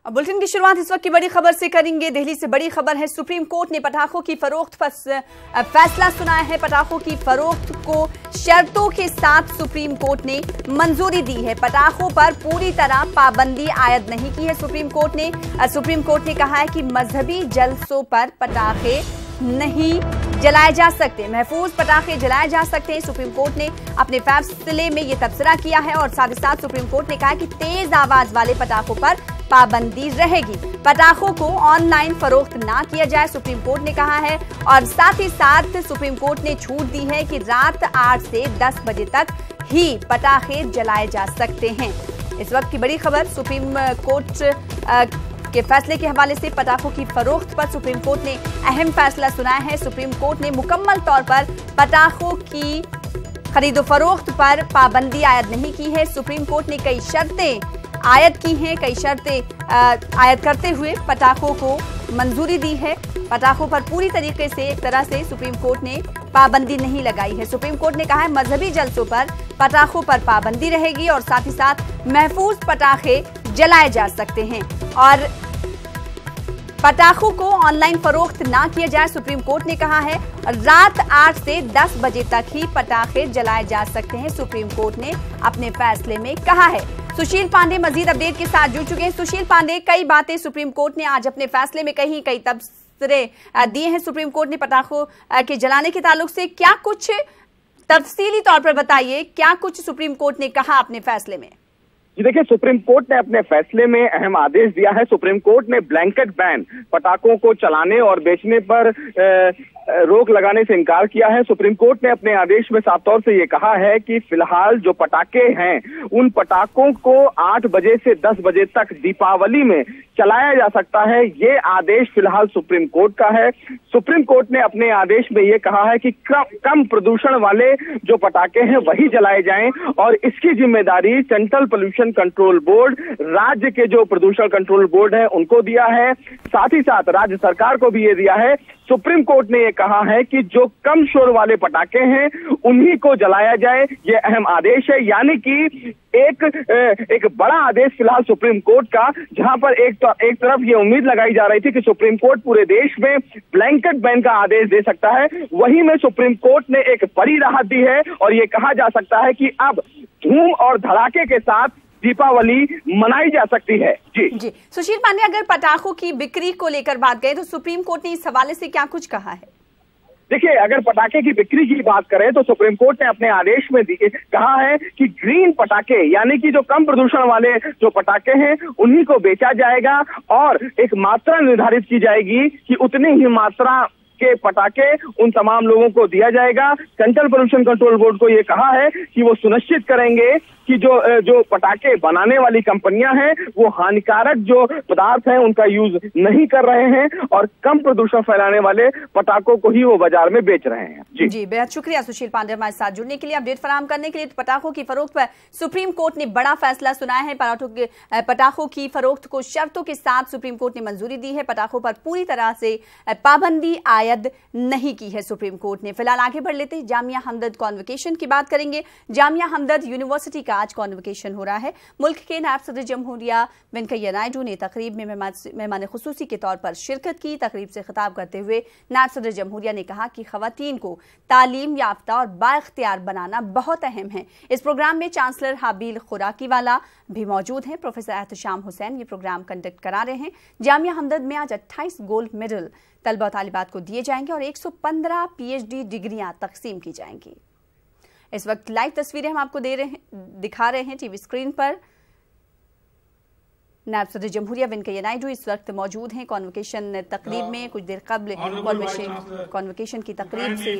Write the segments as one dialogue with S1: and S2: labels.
S1: Bulletin की शुरुआत इस वक्त की बड़ी खबर से करेंगे। दिल्ली से बड़ी खबर है, सुप्रीम कोर्ट ने पटाखों की फरोख्त पर फैसला सुनाया है। पटाखों की फरोख्त को शर्तों के साथ सुप्रीम कोर्ट ने मंजूरी दी है। पटाखों पर पूरी तरह पाबंदी आयद नहीं की है सुप्रीम कोर्ट ने। सुप्रीम कोर्ट ने कहा है कि मजहबी जलसों पर पटाखे नहीं जलाए जा सकते, महफूज पटाखे जलाए जा सकते हैं। सुप्रीम कोर्ट ने अपने फैसले में यह तबसरा किया है और साथ ही साथ सुप्रीम कोर्ट ने कहा कि तेज आवाज वाले पटाखों पर पाबंदी रहेगी। पटाखों को ऑनलाइन फरोख्त ना किया जाए, सुप्रीम कोर्ट ने कहा है। और साथ ही साथ सुप्रीम कोर्ट ने छूट दी है कि रात 8 से 10 बजे तक ही पटाखे जलाए जा सकते हैं। इस वक्त की बड़ी खबर सुप्रीम कोर्ट के फैसले के हवाले से पटाखों की फरोख्त पर सुप्रीम कोर्ट ने अहम फैसला सुनाया है। सुप्रीम कोर्ट ने मुकम्मल तौर पर पटाखों की खरीदो फरोख्त पर पाबंदी आयद नहीं की है। सुप्रीम कोर्ट ने कई शर्तें आयद की हैं, कई शर्तें आयद करते हुए पटाखों को मंजूरी दी है। पटाखों पर पूरी तरीके से एक तरह से सुप्रीम कोर्ट ने पाबंदी नहीं लगाई है। सुप्रीम कोर्ट ने कहा है मजहबी जलसों पर पटाखों पर पाबंदी रहेगी और साथ ही साथ महफूज पटाखे जलाए जा सकते हैं और पटाखों को ऑनलाइन फरोख्त ना किया जाए। सुप्रीम कोर्ट ने कहा है रात 8 से 10 बजे तक ही पटाखे जलाए जा सकते हैं, सुप्रीम कोर्ट ने अपने फैसले में कहा है। सुशील पांडे मजीद अपडेट के साथ जुड़ चुके हैं। सुशील पांडे, कई बातें सुप्रीम कोर्ट ने आज अपने फैसले में कही, कई तबसरे दिए हैं सुप्रीम कोर्ट ने पटाखों के जलाने के ताल्लुक से। क्या कुछ तफसीली तौर पर बताइए, क्या कुछ सुप्रीम कोर्ट ने कहा अपने फैसले में?
S2: जी देखिए, सुप्रीम कोर्ट ने अपने फैसले में अहम आदेश दिया है। सुप्रीम कोर्ट ने ब्लैंकेट बैन, पटाखों को चलाने और बेचने पर रोक लगाने से इनकार किया है। सुप्रीम कोर्ट ने अपने आदेश में साफ तौर से ये कहा है कि फिलहाल जो पटाखे हैं उन पटाखों को 8 बजे से 10 बजे तक दीपावली में चलाया जा सकता है। ये आदेश फिलहाल सुप्रीम कोर्ट का है। सुप्रीम कोर्ट ने अपने आदेश में ये कहा है कि कम प्रदूषण वाले जो पटाखे हैं वही जलाए जाएं और इसकी जिम्मेदारी सेंट्रल पोल्यूशन कंट्रोल बोर्ड, राज्य के जो प्रदूषण कंट्रोल बोर्ड है उनको दिया है। साथ ही साथ राज्य सरकार को भी ये दिया है। सुप्रीम कोर्ट ने ये कहा है कि जो कम शोर वाले पटाखे हैं उन्हीं को जलाया जाए, ये अहम आदेश है। यानी कि एक बड़ा आदेश फिलहाल सुप्रीम कोर्ट का, जहां पर एक तरफ ये उम्मीद लगाई जा रही थी कि सुप्रीम कोर्ट पूरे देश में ब्लैंकेट बैन का आदेश दे सकता है, वहीं में सुप्रीम कोर्ट ने एक बड़ी राहत दी है और ये कहा जा सकता है कि अब धूम और धड़ाके के साथ दीपावली मनाई जा सकती है। जी
S1: सुशील पांडे, अगर पटाखों की बिक्री को लेकर बात करें तो सुप्रीम कोर्ट ने इस हवाले से क्या कुछ कहा है?
S2: देखिए, अगर पटाखे की बिक्री की बात करें तो सुप्रीम कोर्ट ने अपने आदेश में कहा है कि ग्रीन पटाखे, यानी कि जो कम प्रदूषण वाले जो पटाखे हैं उन्हीं को बेचा जाएगा और एक मात्रा निर्धारित की जाएगी कि उतनी ही मात्रा के पटाखे उन तमाम लोगों को दिया जाएगा। सेंट्रल पोल्यूशन कंट्रोल बोर्ड को ये कहा है कि वो सुनिश्चित करेंगे कि जो पटाखे बनाने वाली कंपनियां हैं वो हानिकारक जो पदार्थ हैं उनका यूज नहीं कर रहे हैं और कम प्रदूषण फैलाने वाले पटाखों को ही वो बाजार में बेच रहे हैं।
S1: जी बेहद शुक्रिया सुशील पांडे हमारे साथ जुड़ने के लिए, अपडेट फराहम करने के लिए। पटाखों की फरोख्त पर सुप्रीम कोर्ट ने बड़ा फैसला सुनाया है। पटाखों की फरोख्त को शर्तों के साथ सुप्रीम कोर्ट ने मंजूरी दी है। पटाखों पर पूरी तरह से पाबंदी आयद नहीं की है सुप्रीम कोर्ट ने। फिलहाल आगे बढ़ लेते हैं, जामिया हमदर्द कॉन्वोकेशन की बात करेंगे। जामिया हमदर्द यूनिवर्सिटी का आज कॉन्वोकेशन हो रहा है। मुल्क के नायब सदर जमहूरिया वेंकैया नायडू ने तकरीब में मेहमान खुसूसी के तौर पर शिरकत की। तकरीब से खिताब करते हुए नायब सदर जमहूरिया ने कहा कि खवातीन को तालीम याफ्ता और बाइख्तियार बनाना बहुत अहम है। इस प्रोग्राम में चांसलर हाबील खुराकीवाला भी मौजूद हैं। प्रोफेसर एहतशाम हुसैन ये प्रोग्राम कंडक्ट करा रहे हैं। जामिया हमदर्द में आज 28 गोल्ड मेडल तलबा तालिबात को दिए जाएंगे और 115 PhD डिग्रियां तकसीम की जाएंगी। इस वक्त लाइव तस्वीरें हम आपको दिखा रहे हैं टीवी स्क्रीन पर। नायब सदर जमहूरिया वेंकैया नायडू इस वक्त मौजूद हैं कॉन्वोकेशन तकरीब में। कुछ देर कबल कॉन्वोकेशन की तकरीब से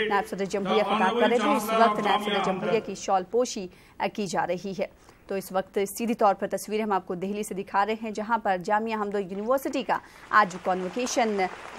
S1: नायब सदर जमहूरिया खिताब कर रहे थे। इस वक्त नायब सदर जमहूरिया की शॉल पोशी की जा रही है। तो इस वक्त सीधी तौर पर तस्वीरें हम आपको दिल्ली से दिखा रहे हैं, जहां पर जामिया हमदर्द यूनिवर्सिटी का आज कॉन्वोकेशन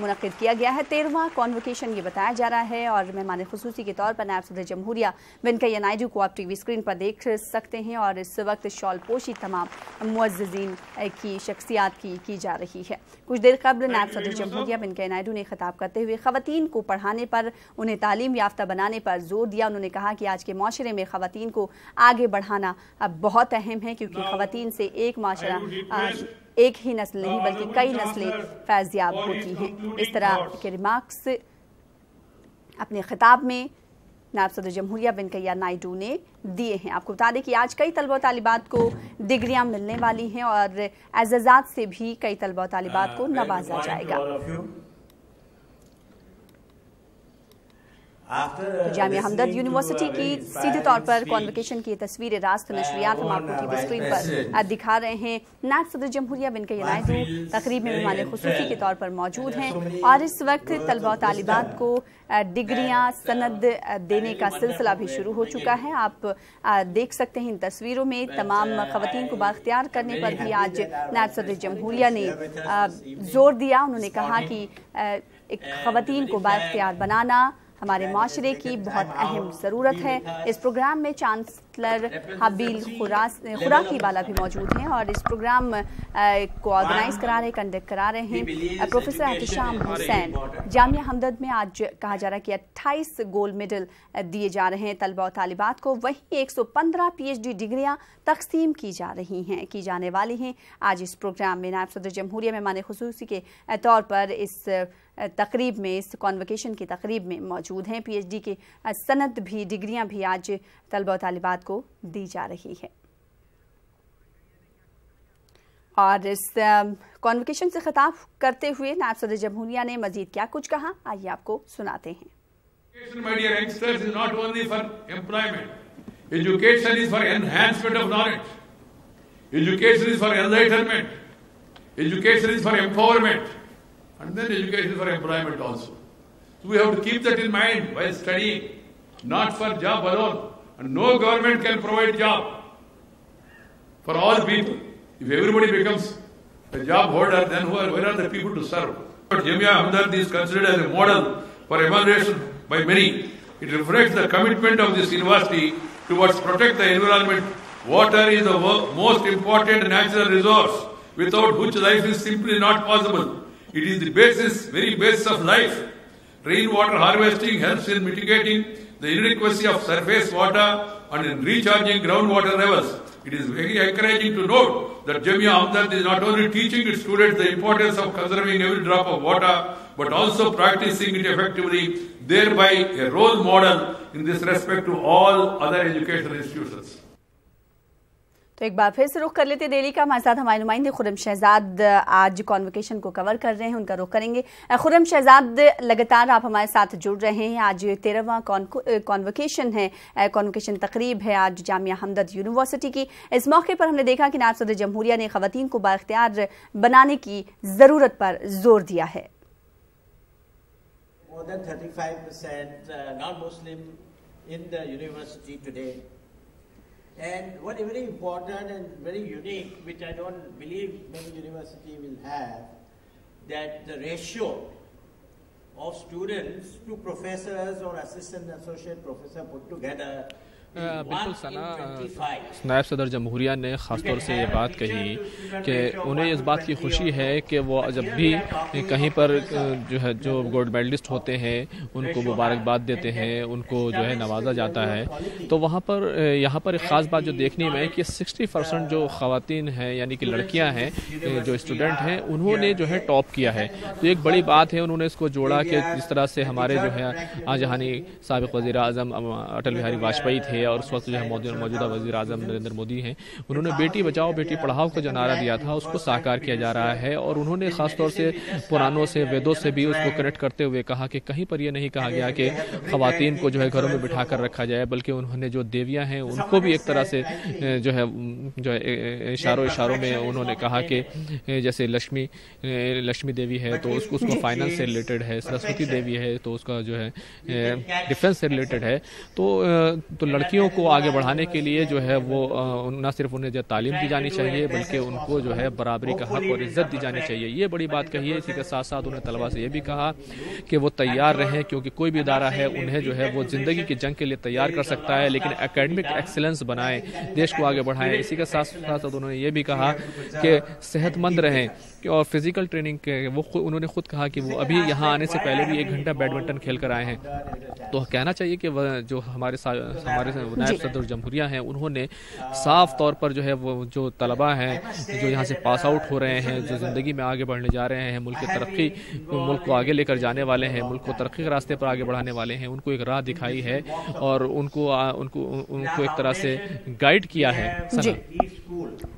S1: मुनक्किद किया गया है। 13वां कॉन्वोकेशन ये बताया जा रहा है और मेहमान खुसूसी के तौर पर नायब सदर जमहूरिया वेंकैया नायडू को आप टीवी स्क्रीन पर देख सकते हैं और इस वक्त शॉल पोशी तमाम मुअज़्ज़िज़ीन की शख्सियात की जा रही है। कुछ देर कबल नायब सदर जमहूरिया वेंकैया नायडू ने खिताब करते हुए खवातीन को पढ़ाने पर, उन्हें तालीम याफ्ता बनाने पर जोर दिया। उन्होंने कहा कि आज के माशरे में खवातीन को आगे बढ़ाना बहुत अहम है क्योंकि खवातीन से एक माशरा एक ही नस्ल नहीं बल्कि कई नस्लें फैज़याब होती हैं। इस तरह के रिमार्क्स अपने खिताब में नायब सदर जमहूरिया वेंकैया नायडू ने दिए हैं। आपको बता दें कि आज कई तलबा तालिबात को डिग्रियां मिलने वाली हैं और एजाज़ात से भी कई तलबा तालिबात को नवाजा जाएगा। जामिया हमदर्द यूनिवर्सिटी की सीधे तौर पर कॉन्वोकेशन की तस्वीरें रास्त नशरियात हम आपको टीवी स्क्रीन पर दिखा रहे हैं। नायब सदर जमहूरिया वेंकैया नायडू तकरीब में मेहमान खुसूसी के तौर पर मौजूद हैं और इस वक्त तलबा तालिबात को डिग्रियां सनद देने का सिलसिला भी शुरू हो चुका है। आप देख सकते हैं इन तस्वीरों में तमाम खवातीन को बाख्तियार करने पर भी आज नायब सदर जमहूरिया ने जोर दिया। उन्होंने कहा कि एक खवातीन को बाख्तियार बनाना हमारे माशरे की बहुत अहम ज़रूरत है। इस प्रोग्राम में चांसलर हबील खुराकी वाला भी मौजूद हैं और इस प्रोग्राम को ऑर्गेनाइज करा रहे कंडक्ट करा रहे हैं प्रोफेसर एहतिशाम हुसैन। जामिया हमदर्द में आज कहा जा रहा है कि 28 गोल्ड मेडल दिए जा रहे हैं तलबा और तालिबात को, वहीं 115 PhD डिग्रियां तकसीम की जाने वाली हैं। आज इस प्रोग्राम में नायब सदर जमहूरिया मेहमान खुसूसी के तौर पर इस तकरीब में, इस कॉन्वोकेशन की तकरीब में मौजूद हैं। PhD के सनद भी, डिग्रियां भी आज तलबा तालिबात को दी जा रही है। और इस कॉन्वोकेशन से खिताब करते हुए नायब सदर जमहूरिया ने मजीद क्या कुछ कहा, आइए आपको सुनाते हैं।
S3: My dear youngsters, is not only for employment. Education is for enhancement of knowledge. Education is for enlightenment. Education is for empowerment. And then education is for employment also. So we have to keep that in mind while studying, not for job alone. And no government can provide job for all people. If everybody becomes a job holder, then where are the people to serve? But Jamia Hamdard is considered as a model for evaluation by many. It reflects the commitment of this university towards protect the environment. Water is the most important natural resource, without which life is simply not possible. It is the basis, very basis of life. Rainwater harvesting helps in mitigating the inadequacy of surface water and in recharging groundwater levels. It is very encouraging to note that Jamia Hamdard is not only teaching its students the importance of conserving every drop of water, but also practicing it effectively, thereby a role model in this respect to all other educational institutions.
S1: तो एक बार फिर से रुख कर लेते दिल्ली का। हमारे साथ हमारे नुमाइंदे खुर्रम शहजाद आज कॉन्वोकेशन को कवर कर रहे हैं, उनका रुख करेंगे। खुर्रम शहजाद, लगातार आप हमारे साथ जुड़ रहे हैं। आज 13वां कॉन्वोकेशन है, कॉन्वोकेशन तकरीब है आज जामिया हमदर्द यूनिवर्सिटी की। इस मौके पर हमने देखा कि नायब सदर जमहूरिया ने खवातीन को बाख्तियार बनाने की ज़रूरत पर जोर दिया है।
S4: More than 35% non-Muslim in the university today. And what is very important and very unique, which I don't believe many universities will have, that the ratio of students to professors or assistant associate professor put together
S5: बिल्कुल सना नायब सदर जमहूरिया ने ख़ासतौर से ये बात कही कि उन्हें इस बात की खुशी है कि वो जब भी कहीं पर जो गोल्ड मेडलिस्ट होते हैं उनको मुबारकबाद देते हैं, उनको जो है नवाजा जाता है, तो वहाँ पर यहाँ पर एक ख़ास बात जो देखने में है कि 60% जो ख़वातीन हैं यानी कि लड़कियाँ हैं जो स्टूडेंट हैं उन्होंने जो है टॉप किया है। तो एक बड़ी बात है, उन्होंने इसको जोड़ा कि जिस तरह से हमारे जो है आजहानी साबिक़ वज़ीर आज़म अटल बिहारी वाजपेयी थे और उस वक्त जो है मौजूदा वज़ीर आज़म नरेंद्र मोदी हैं, उन्होंने बेटी बचाओ बेटी पढ़ाओ का जो नारा दिया था उसको साकार किया जा रहा है। और उन्होंने ख़ासतौर से पुरानों से, वेदों से भी उसको कनेक्ट करते हुए कहा कि कहीं पर यह नहीं कहा गया कि ख़वातीन को जो है घरों में बिठा कर रखा जाए, बल्कि उन्होंने जो देवियाँ हैं उनको भी एक तरह से जो है इशारों में उन्होंने कहा कि जैसे लक्ष्मी देवी है तो उसको फाइनेंस से रिलेटेड है, सरस्वती देवी है तो उसका जो है डिफेंस से रिलेटेड है। तो लड़कियों को आगे बढ़ाने के लिए जो है वो न सिर्फ उन्हें जो तालीम दी जानी चाहिए बल्कि उनको जो है बराबरी का हक और इज्जत दी जानी चाहिए, ये बड़ी बात कही है। इसी के साथ साथ उन्हें तलबा से ये भी कहा कि वो तैयार रहें, क्योंकि कोई भी इदारा है उन्हें जो है वो ज़िंदगी की जंग के लिए तैयार कर सकता है, लेकिन एकेडमिक एक्सीलेंस बनाएं, देश को आगे बढ़ाएं। इसी के साथ साथ उन्होंने ये भी कहा कि सेहतमंद रहें और फिजिकल ट्रेनिंग के उन्होंने खुद कहा कि वो अभी यहाँ आने से पहले भी 1 घंटा बैडमिंटन खेल कर आए हैं। तो कहना चाहिए कि जो हमारे नायब सदर जमहूरिया हैं, उन्होंने साफ तौर पर जो है वो जो तलबा हैं जो यहाँ से पास आउट हो रहे हैं, जो ज़िंदगी में आगे बढ़ने जा रहे हैं, मुल्क की तरक्की, मुल्क को आगे लेकर जाने वाले हैं, मुल्क को तरक्की के रास्ते पर आगे बढ़ाने वाले हैं, उनको एक राह दिखाई है और उनको एक तरह से गाइड किया है।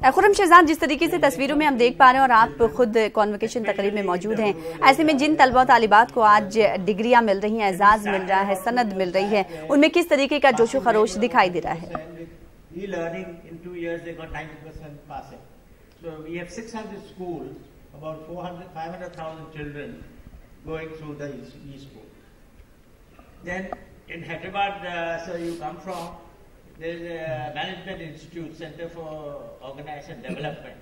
S1: खुर्रम शहजाद, जिस तरीके से तस्वीरों में हम देख पा रहे हैं और आप खुद कॉन्वोकेशन तकरीब में मौजूद हैं, ऐसे में जिन तलबा तालिबात को आज डिग्रियां मिल रही हैं, एजाज मिल रहा है, सनद मिल रही है, उनमें किस तरीके का जोशो खरोश दिखाई दे रहा है?
S4: E-learning in 2 years they got 90% passing. So we have 600 schools, about 500,000 children going through the e-school. Then in Hyderabad, so you come from, there is a management institute, Center for Organization Development.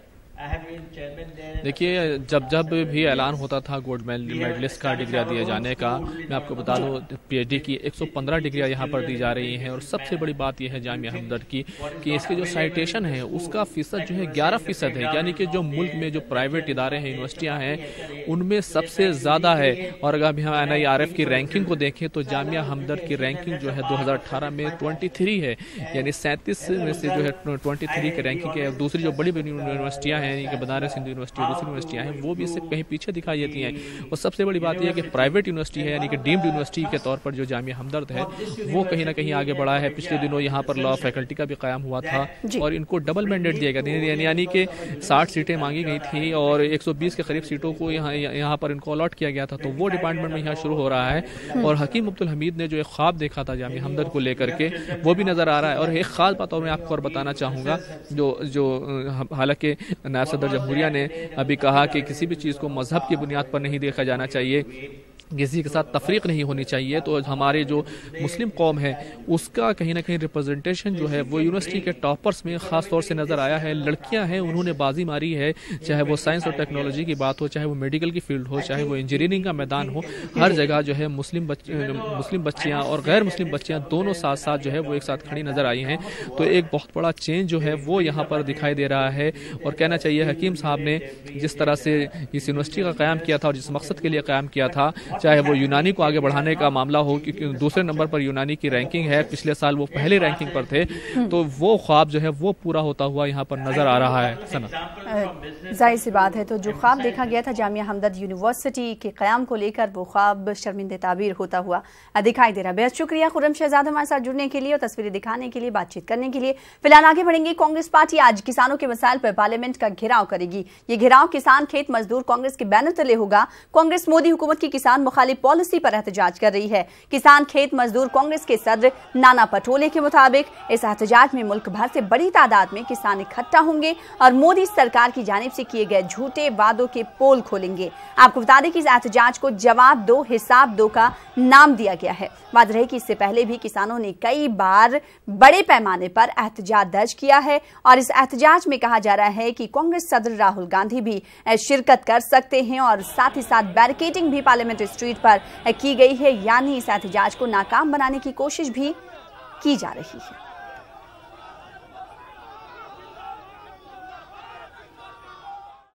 S5: देखिए, जब भी ऐलान होता था gold medallist का डिग्रियां दिए जाने का, मैं आपको बता दूं पीएचडी की 115 डिग्रियां यहाँ पर दी जा रही हैं और सबसे बड़ी बात यह है जामिया हमदर्द की कि इसके जो साइटेशन है उसका फीसद जो है 11% है, यानी कि जो मुल्क में जो प्राइवेट इदारे हैं, यूनिवर्सिटियाँ हैं, उनमें सबसे ज़्यादा है। और अगर अभी हम NIRF की रैंकिंग को देखें तो जामिया हमदर्द की रैंकिंग जो है 2018 में 23 है, यानी 37 में से जो है 23 की रैंकिंग है। दूसरी जो बड़ी बड़ी यूनिवर्सिटियाँ हैं कि बनारस हिंदू यूनिवर्सिटी, दूसरी यूनिवर्सिटियां हैं, वो भी इससे कहीं पीछे दिखाई देती हैं। और सबसे बड़ी बात यह है कि प्राइवेट यूनिवर्सिटी है, यानी कि डीम्ड यूनिवर्सिटी के तौर पर जो जामिया हमदर्द है वो कहीं ना कहीं आगे बढ़ा है। पिछले दिनों यहाँ पर लॉ फैकल्टी का भी कायम हुआ था और इनको डबल मैंडेट दिया गया, यानी कि 60 सीटें मांगी गई थी और 120 के करीब सीटों को यहाँ पर इनको अलॉट किया गया था। तो वो डिपार्टमेंट में यहाँ शुरू हो रहा है और हकीम अब्दुल हमीद ने जो एक ख्वाब देखा था जामिया हमदर्द को लेकर के, वो भी नजर आ रहा है। और एक खास बात और मैं आपको और बताना चाहूँगा, जो हालांकि नायब सदर जमहूरिया ने अभी कहा कि किसी भी चीज़ को मजहब की बुनियाद पर नहीं देखा जाना चाहिए, किसी के साथ तफरीक नहीं होनी चाहिए। तो हमारे जो मुस्लिम कौम है उसका कहीं ना कहीं रिप्रेजेंटेशन जो है वो यूनिवर्सिटी के टॉपर्स में ख़ास तौर से नज़र आया है। लड़कियां हैं, उन्होंने बाजी मारी है, चाहे वो साइंस और टेक्नोलॉजी की बात हो, चाहे वो मेडिकल की फील्ड हो, चाहे वो इंजीनियरिंग का मैदान हो, हर जगह जो है मुस्लिम बच्चियाँ और गैर मुस्लिम बच्चियाँ दोनों साथ साथ जो है वो एक साथ खड़ी नज़र आई हैं। तो एक बहुत बड़ा चेंज जो है वो यहाँ पर दिखाई दे रहा है। और कहना चाहिए हकीम साहब ने जिस तरह से इस यूनिवर्सिटी का क़याम किया था और जिस मकसद के लिए क़याम किया था, चाहे वो यूनानी को आगे बढ़ाने का मामला हो, क्योंकि दूसरे नंबर पर यूनानी की रैंकिंग है, पिछले साल वो पहले रैंकिंग पर थे, तो वो ख्वाब जो है वो पूरा होता हुआ यहाँ पर नजर आ रहा है।
S1: जाहिर सी बात है, तो जो ख्वाब देखा गया था जामिया हमदर्द यूनिवर्सिटी के क़याम को लेकर, वो ख्वाब शर्मिंदे ताबीर होता हुआ दिखाई दे रहा है। बेहद शुक्रिया खुर्रम शहजाद हमारे साथ जुड़ने के लिए और तस्वीरें दिखाने के लिए, बातचीत करने के लिए। फिलहाल आगे बढ़ेंगे। कांग्रेस पार्टी आज किसानों के मसाइल पर पार्लियामेंट का घेराव करेगी। ये घेराव किसान खेत मजदूर कांग्रेस के बैनर तले होगा। कांग्रेस मोदी हुकूमत की किसान मुखालिफ पॉलिसी पर एहतजाज कर रही है। किसान खेत मजदूर कांग्रेस के सदर नाना पटोले के मुताबिक इस एहतजाज में मुल्क भर से बड़ी तादाद में किसान इकट्ठा होंगे और मोदी सरकार की जानिब से किए गए झूठे वादों के पोल खोलेंगे। आपको बता दें कि इस एहतजाज को जवाब दो हिसाब दो का नाम दिया गया है। बात रही कि इससे पहले भी किसानों ने कई बार बड़े पैमाने पर एहतजाज दर्ज किया है और इस एहतजाज में कहा जा रहा है कि कांग्रेस सदर राहुल गांधी भी शिरकत कर सकते हैं और साथ ही साथ बैरिकेडिंग भी पार्लियामेंट स्ट्रीट पर की गई है, यानी इस एहतजाज को नाकाम बनाने की कोशिश भी की जा रही है।